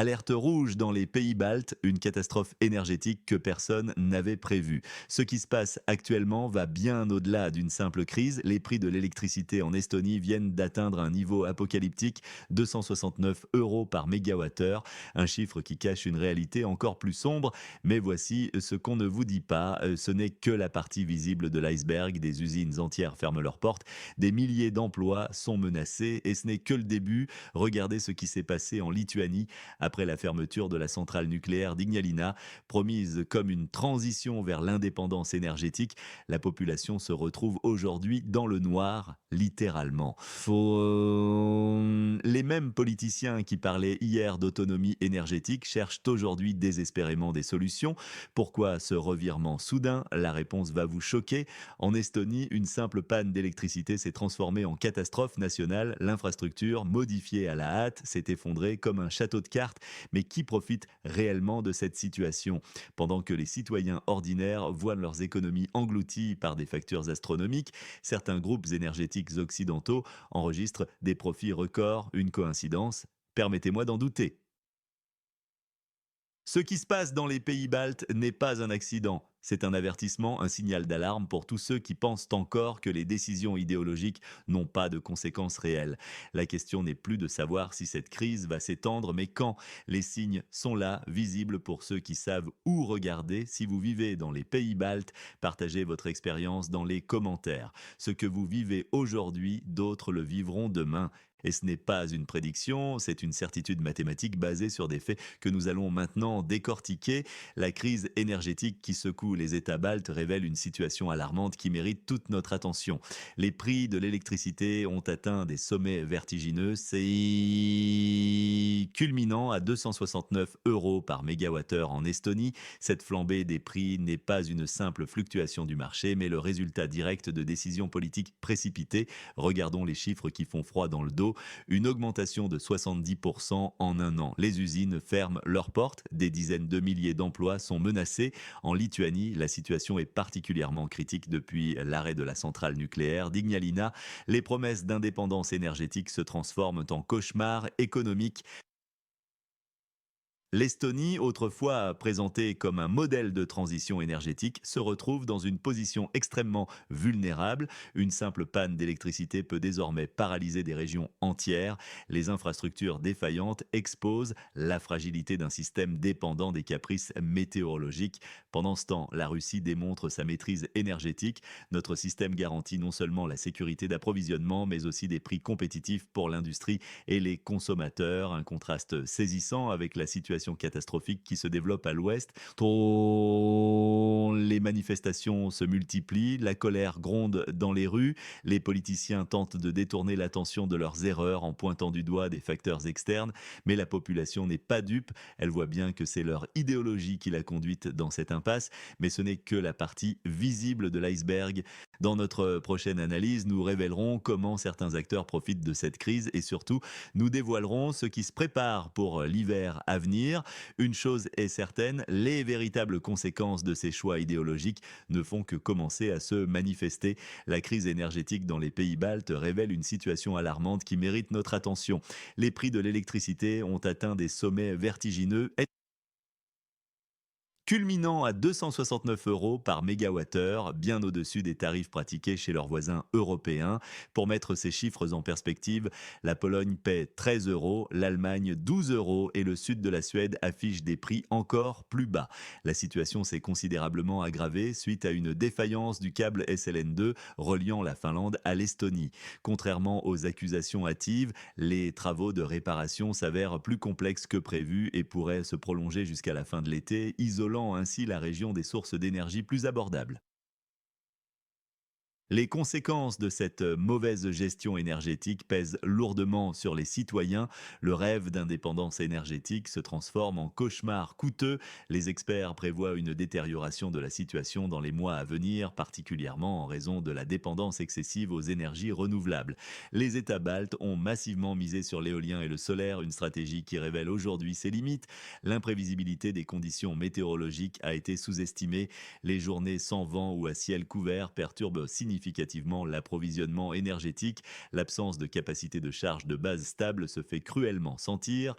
Alerte rouge dans les pays baltes, une catastrophe énergétique que personne n'avait prévue. Ce qui se passe actuellement va bien au-delà d'une simple crise. Les prix de l'électricité en Estonie viennent d'atteindre un niveau apocalyptique, 269 euros par mégawattheure, un chiffre qui cache une réalité encore plus sombre. Mais voici ce qu'on ne vous dit pas, ce n'est que la partie visible de l'iceberg. Des usines entières ferment leurs portes, des milliers d'emplois sont menacés et ce n'est que le début. Regardez ce qui s'est passé en Lituanie après la fermeture de la centrale nucléaire d'Ignalina. Promise comme une transition vers l'indépendance énergétique, la population se retrouve aujourd'hui dans le noir, littéralement. Les mêmes politiciens qui parlaient hier d'autonomie énergétique cherchent aujourd'hui désespérément des solutions. Pourquoi ce revirement soudain? La réponse va vous choquer. En Estonie, une simple panne d'électricité s'est transformée en catastrophe nationale. L'infrastructure, modifiée à la hâte, s'est effondrée comme un château de cartes. Mais qui profite réellement de cette situation? Pendant que les citoyens ordinaires voient leurs économies englouties par des factures astronomiques, certains groupes énergétiques occidentaux enregistrent des profits records. Une coïncidence? Permettez-moi d'en douter. Ce qui se passe dans les pays baltes n'est pas un accident. C'est un avertissement, un signal d'alarme pour tous ceux qui pensent encore que les décisions idéologiques n'ont pas de conséquences réelles. La question n'est plus de savoir si cette crise va s'étendre, mais quand. Les signes sont là, visibles pour ceux qui savent où regarder. Si vous vivez dans les pays baltes, partagez votre expérience dans les commentaires. Ce que vous vivez aujourd'hui, d'autres le vivront demain. Et ce n'est pas une prédiction, c'est une certitude mathématique basée sur des faits que nous allons maintenant décortiquer. La crise énergétique qui secoue les États baltes révèle une situation alarmante qui mérite toute notre attention. Les prix de l'électricité ont atteint des sommets vertigineux, c'est culminant à 269 euros par mégawattheure en Estonie. Cette flambée des prix n'est pas une simple fluctuation du marché, mais le résultat direct de décisions politiques précipitées. Regardons les chiffres qui font froid dans le dos. Une augmentation de 70% en un an. Les usines ferment leurs portes, des dizaines de milliers d'emplois sont menacés. En Lituanie, la situation est particulièrement critique depuis l'arrêt de la centrale nucléaire d'Ignalina. Les promesses d'indépendance énergétique se transforment en cauchemars économiques. L'Estonie, autrefois présentée comme un modèle de transition énergétique, se retrouve dans une position extrêmement vulnérable. Une simple panne d'électricité peut désormais paralyser des régions entières. Les infrastructures défaillantes exposent la fragilité d'un système dépendant des caprices météorologiques. Pendant ce temps, la Russie démontre sa maîtrise énergétique. Notre système garantit non seulement la sécurité d'approvisionnement, mais aussi des prix compétitifs pour l'industrie et les consommateurs. Un contraste saisissant avec la situation catastrophique qui se développe à l'ouest. Les manifestations se multiplient, la colère gronde dans les rues, les politiciens tentent de détourner l'attention de leurs erreurs en pointant du doigt des facteurs externes, mais la population n'est pas dupe, elle voit bien que c'est leur idéologie qui l'a conduite dans cette impasse, mais ce n'est que la partie visible de l'iceberg. Dans notre prochaine analyse, nous révélerons comment certains acteurs profitent de cette crise et surtout, nous dévoilerons ce qui se prépare pour l'hiver à venir. Une chose est certaine, les véritables conséquences de ces choix idéologiques ne font que commencer à se manifester. La crise énergétique dans les pays baltes révèle une situation alarmante qui mérite notre attention. Les prix de l'électricité ont atteint des sommets vertigineux, culminant à 269 euros par mégawattheure, bien au-dessus des tarifs pratiqués chez leurs voisins européens. Pour mettre ces chiffres en perspective, la Pologne paie 13 euros, l'Allemagne 12 euros et le sud de la Suède affiche des prix encore plus bas. La situation s'est considérablement aggravée suite à une défaillance du câble SLN2 reliant la Finlande à l'Estonie. Contrairement aux accusations hâtives, les travaux de réparation s'avèrent plus complexes que prévu et pourraient se prolonger jusqu'à la fin de l'été, isolant ainsi la région des sources d'énergie plus abordables. Les conséquences de cette mauvaise gestion énergétique pèsent lourdement sur les citoyens. Le rêve d'indépendance énergétique se transforme en cauchemar coûteux. Les experts prévoient une détérioration de la situation dans les mois à venir, particulièrement en raison de la dépendance excessive aux énergies renouvelables. Les États baltes ont massivement misé sur l'éolien et le solaire, une stratégie qui révèle aujourd'hui ses limites. L'imprévisibilité des conditions météorologiques a été sous-estimée. Les journées sans vent ou à ciel couvert perturbent significativement l'approvisionnement énergétique. L'absence de capacité de charge de base stable se fait cruellement sentir.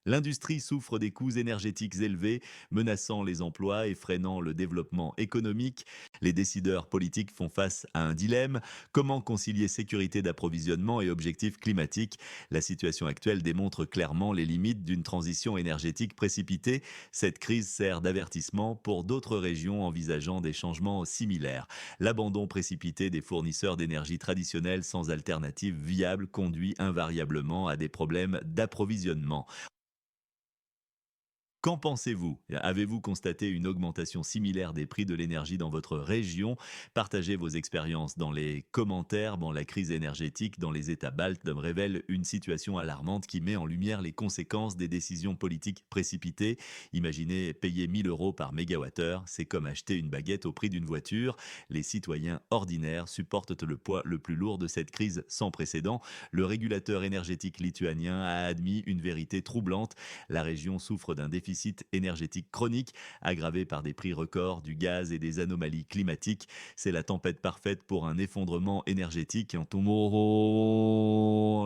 L'industrie souffre des coûts énergétiques élevés, menaçant les emplois et freinant le développement économique. Les décideurs politiques font face à un dilemme. Comment concilier sécurité d'approvisionnement et objectifs climatiques? La situation actuelle démontre clairement les limites d'une transition énergétique précipitée. Cette crise sert d'avertissement pour d'autres régions envisageant des changements similaires. L'abandon précipité des fournisseurs d'énergie traditionnels sans alternative viable conduit invariablement à des problèmes d'approvisionnement. Qu'en pensez-vous? Avez-vous constaté une augmentation similaire des prix de l'énergie dans votre région? Partagez vos expériences dans les commentaires. Bon, la crise énergétique dans les États baltes révèle une situation alarmante qui met en lumière les conséquences des décisions politiques précipitées. Imaginez payer 1 000 € par mégawattheure, c'est comme acheter une baguette au prix d'une voiture. Les citoyens ordinaires supportent le poids le plus lourd de cette crise sans précédent. Le régulateur énergétique lituanien a admis une vérité troublante: la région souffre d'un déficit énergétique chronique, aggravé par des prix records du gaz et des anomalies climatiques. C'est la tempête parfaite pour un effondrement énergétique.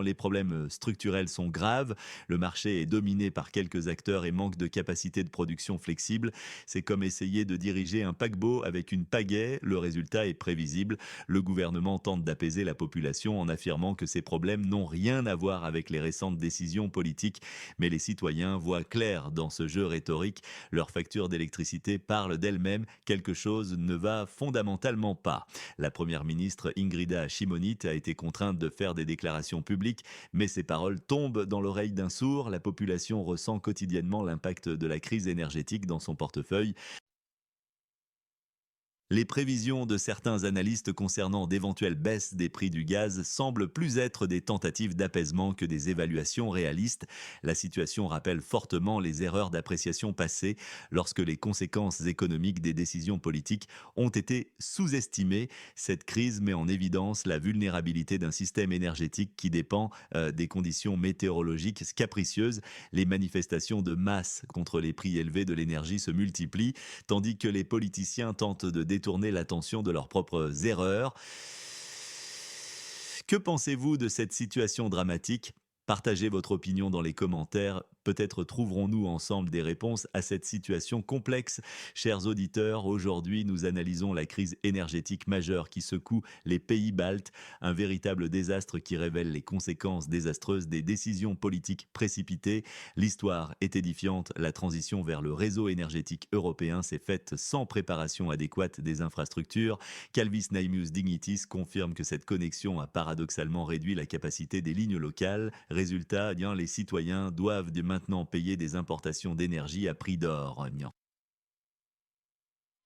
Les problèmes structurels sont graves. Le marché est dominé par quelques acteurs et manque de capacité de production flexible. C'est comme essayer de diriger un paquebot avec une pagaie. Le résultat est prévisible. Le gouvernement tente d'apaiser la population en affirmant que ces problèmes n'ont rien à voir avec les récentes décisions politiques, mais les citoyens voient clair dans ce jeu rhétorique. Leur facture d'électricité parle d'elle-même. Quelque chose ne va fondamentalement pas. La première ministre Ingrida Shimonit a été contrainte de faire des déclarations publiques, mais ses paroles tombent dans l'oreille d'un sourd. La population ressent quotidiennement l'impact de la crise énergétique dans son portefeuille. Les prévisions de certains analystes concernant d'éventuelles baisses des prix du gaz semblent plus être des tentatives d'apaisement que des évaluations réalistes. La situation rappelle fortement les erreurs d'appréciation passées lorsque les conséquences économiques des décisions politiques ont été sous-estimées. Cette crise met en évidence la vulnérabilité d'un système énergétique qui dépend des conditions météorologiques capricieuses. Les manifestations de masse contre les prix élevés de l'énergie se multiplient, tandis que les politiciens tentent de détourner l'attention de leurs propres erreurs. Que pensez-vous de cette situation dramatique? Partagez votre opinion dans les commentaires. Peut-être trouverons-nous ensemble des réponses à cette situation complexe. Chers auditeurs, aujourd'hui nous analysons la crise énergétique majeure qui secoue les pays baltes, un véritable désastre qui révèle les conséquences désastreuses des décisions politiques précipitées. L'histoire est édifiante, la transition vers le réseau énergétique européen s'est faite sans préparation adéquate des infrastructures. Calvis Naimus Dignitis confirme que cette connexion a paradoxalement réduit la capacité des lignes locales. Résultat, eh bien, les citoyens doivent maintenant payer des importations d'énergie à prix d'or.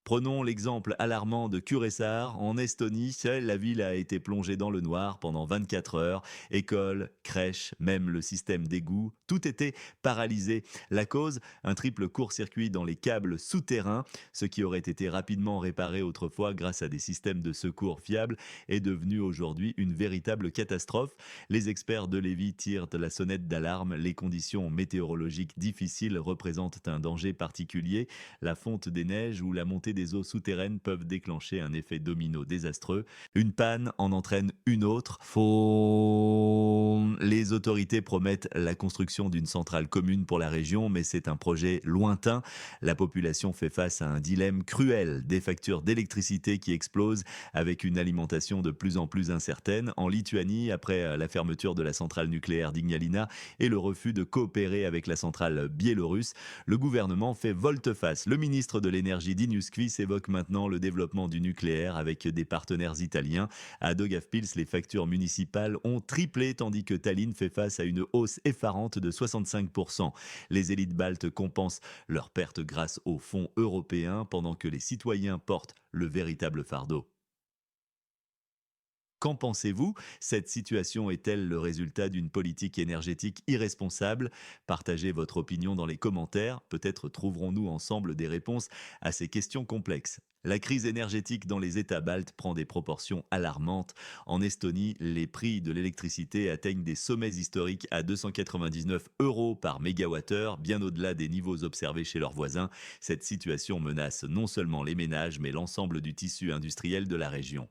Prenons l'exemple alarmant de Kuressaare, en Estonie. La ville a été plongée dans le noir pendant 24 heures. Écoles, crèches, même le système d'égout, tout était paralysé. La cause, un triple court-circuit dans les câbles souterrains. Ce qui aurait été rapidement réparé autrefois grâce à des systèmes de secours fiables est devenu aujourd'hui une véritable catastrophe. Les experts de Lévis tirent la sonnette d'alarme. Les conditions météorologiques difficiles représentent un danger particulier. La fonte des neiges ou la montée des eaux souterraines peuvent déclencher un effet domino désastreux. Une panne en entraîne une autre. Les autorités promettent la construction d'une centrale commune pour la région, mais c'est un projet lointain. La population fait face à un dilemme cruel: des factures d'électricité qui explosent avec une alimentation de plus en plus incertaine. En Lituanie, après la fermeture de la centrale nucléaire d'Ignalina et le refus de coopérer avec la centrale biélorusse, le gouvernement fait volte-face. Le ministre de l'énergie Dinius Quis évoque maintenant le développement du nucléaire avec des partenaires italiens. À Daugavpils, les factures municipales ont triplé tandis que Tallinn fait face à une hausse effarante de 65%. Les élites baltes compensent leurs pertes grâce aux fonds européens pendant que les citoyens portent le véritable fardeau. Qu'en pensez-vous? Cette situation est-elle le résultat d'une politique énergétique irresponsable? Partagez votre opinion dans les commentaires. Peut-être trouverons-nous ensemble des réponses à ces questions complexes. La crise énergétique dans les États baltes prend des proportions alarmantes. En Estonie, les prix de l'électricité atteignent des sommets historiques à 299 € par mégawattheure, bien au-delà des niveaux observés chez leurs voisins. Cette situation menace non seulement les ménages, mais l'ensemble du tissu industriel de la région.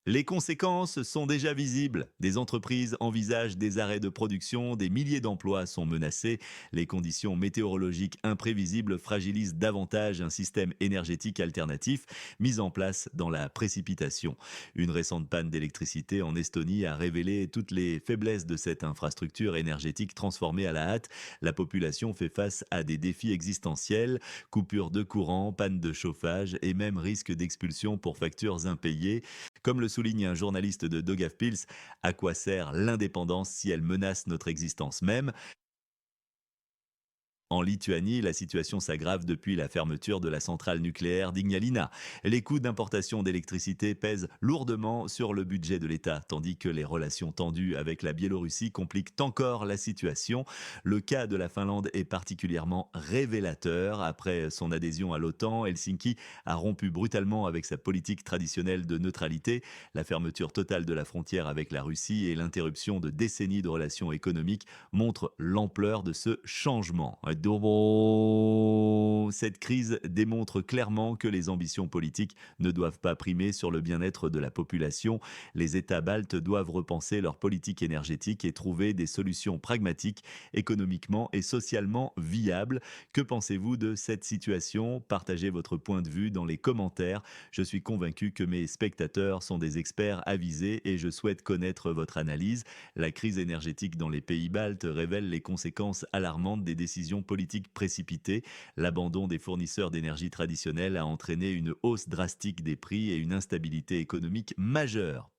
Les conséquences sont déjà visibles. Des entreprises envisagent des arrêts de production, des milliers d'emplois sont menacés. Les conditions météorologiques imprévisibles fragilisent davantage un système énergétique alternatif mis en place dans la précipitation. Une récente panne d'électricité en Estonie a révélé toutes les faiblesses de cette infrastructure énergétique transformée à la hâte. La population fait face à des défis existentiels, coupures de courant, panne de chauffage et même risque d'expulsion pour factures impayées. Comme le souligne un journaliste de Daugavpils, à quoi sert l'indépendance si elle menace notre existence même? En Lituanie, la situation s'aggrave depuis la fermeture de la centrale nucléaire d'Ignalina. Les coûts d'importation d'électricité pèsent lourdement sur le budget de l'État, tandis que les relations tendues avec la Biélorussie compliquent encore la situation. Le cas de la Finlande est particulièrement révélateur. Après son adhésion à l'OTAN, Helsinki a rompu brutalement avec sa politique traditionnelle de neutralité. La fermeture totale de la frontière avec la Russie et l'interruption de décennies de relations économiques montre l'ampleur de ce changement. Cette crise démontre clairement que les ambitions politiques ne doivent pas primer sur le bien-être de la population. Les États baltes doivent repenser leur politique énergétique et trouver des solutions pragmatiques, économiquement et socialement viables. Que pensez-vous de cette situation? Partagez votre point de vue dans les commentaires. Je suis convaincu que mes spectateurs sont des experts avisés et je souhaite connaître votre analyse. La crise énergétique dans les pays baltes révèle les conséquences alarmantes des décisions politiques précipitées. L'abandon des fournisseurs d'énergie traditionnels a entraîné une hausse drastique des prix et une instabilité économique majeure.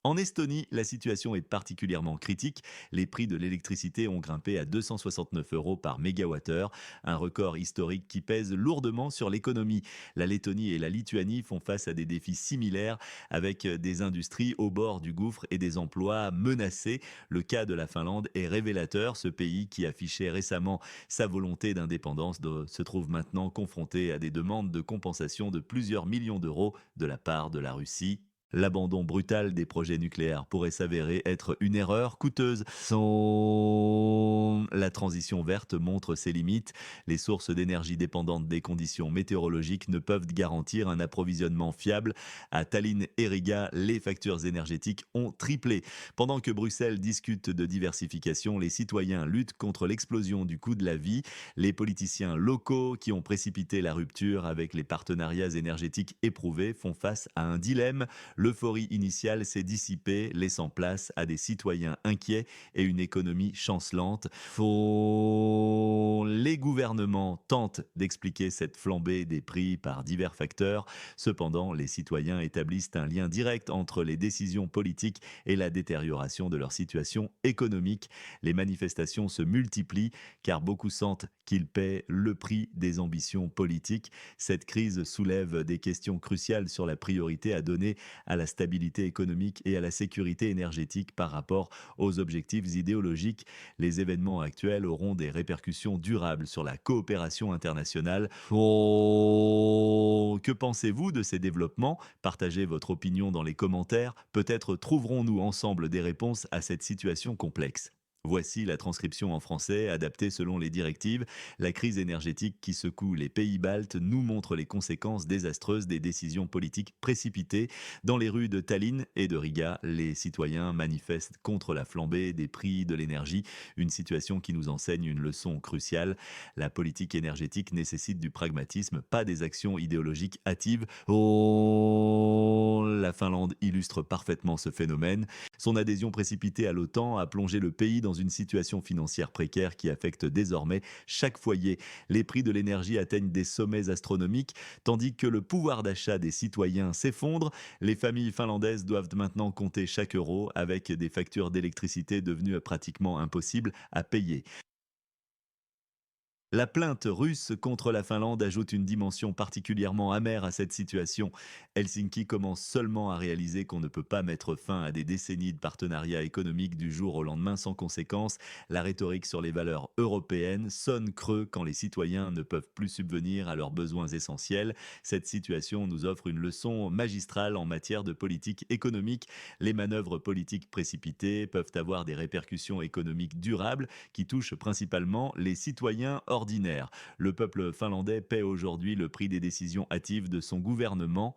En Estonie, la situation est particulièrement critique. Les prix de l'électricité ont grimpé à 269 euros par mégawattheure, un record historique qui pèse lourdement sur l'économie. La Lettonie et la Lituanie font face à des défis similaires avec des industries au bord du gouffre et des emplois menacés. Le cas de la Finlande est révélateur. Ce pays qui affichait récemment sa volonté d'indépendance se trouve maintenant confronté à des demandes de compensation de plusieurs millions d'euros de la part de la Russie. L'abandon brutal des projets nucléaires pourrait s'avérer être une erreur coûteuse. La transition verte montre ses limites. Les sources d'énergie dépendantes des conditions météorologiques ne peuvent garantir un approvisionnement fiable. À Tallinn et Riga, les factures énergétiques ont triplé. Pendant que Bruxelles discute de diversification, les citoyens luttent contre l'explosion du coût de la vie. Les politiciens locaux qui ont précipité la rupture avec les partenariats énergétiques éprouvés font face à un dilemme. L'euphorie initiale s'est dissipée, laissant place à des citoyens inquiets et une économie chancelante. Les gouvernements tentent d'expliquer cette flambée des prix par divers facteurs. Cependant, les citoyens établissent un lien direct entre les décisions politiques et la détérioration de leur situation économique. Les manifestations se multiplient car beaucoup sentent qu'ils paient le prix des ambitions politiques. Cette crise soulève des questions cruciales sur la priorité à donner à la stabilité économique et à la sécurité énergétique par rapport aux objectifs idéologiques. Les événements actuels auront des répercussions durables sur la coopération internationale. Que pensez-vous de ces développements? Partagez votre opinion dans les commentaires. Peut-être trouverons-nous ensemble des réponses à cette situation complexe. Voici la transcription en français, adaptée selon les directives. La crise énergétique qui secoue les pays baltes nous montre les conséquences désastreuses des décisions politiques précipitées. Dans les rues de Tallinn et de Riga, les citoyens manifestent contre la flambée des prix de l'énergie, une situation qui nous enseigne une leçon cruciale. La politique énergétique nécessite du pragmatisme, pas des actions idéologiques hâtives. La Finlande illustre parfaitement ce phénomène. Son adhésion précipitée à l'OTAN a plongé le pays dans une situation financière précaire qui affecte désormais chaque foyer. Les prix de l'énergie atteignent des sommets astronomiques, tandis que le pouvoir d'achat des citoyens s'effondre. Les familles finlandaises doivent maintenant compter chaque euro avec des factures d'électricité devenues pratiquement impossibles à payer. La plainte russe contre la Finlande ajoute une dimension particulièrement amère à cette situation. Helsinki commence seulement à réaliser qu'on ne peut pas mettre fin à des décennies de partenariats économiques du jour au lendemain sans conséquence. La rhétorique sur les valeurs européennes sonne creux quand les citoyens ne peuvent plus subvenir à leurs besoins essentiels. Cette situation nous offre une leçon magistrale en matière de politique économique. Les manœuvres politiques précipitées peuvent avoir des répercussions économiques durables qui touchent principalement les citoyens ordinaires. Le peuple finlandais paie aujourd'hui le prix des décisions hâtives de son gouvernement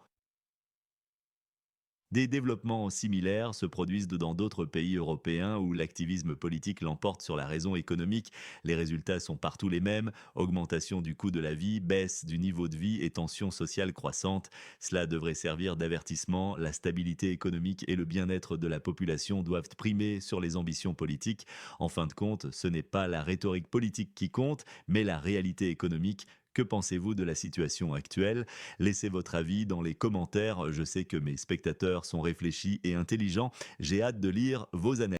Des développements similaires se produisent dans d'autres pays européens où l'activisme politique l'emporte sur la raison économique. Les résultats sont partout les mêmes: augmentation du coût de la vie, baisse du niveau de vie et tensions sociales croissantes. Cela devrait servir d'avertissement. La stabilité économique et le bien-être de la population doivent primer sur les ambitions politiques. En fin de compte, ce n'est pas la rhétorique politique qui compte, mais la réalité économique. Que pensez-vous de la situation actuelle? Laissez votre avis dans les commentaires. Je sais que mes spectateurs sont réfléchis et intelligents. J'ai hâte de lire vos analyses.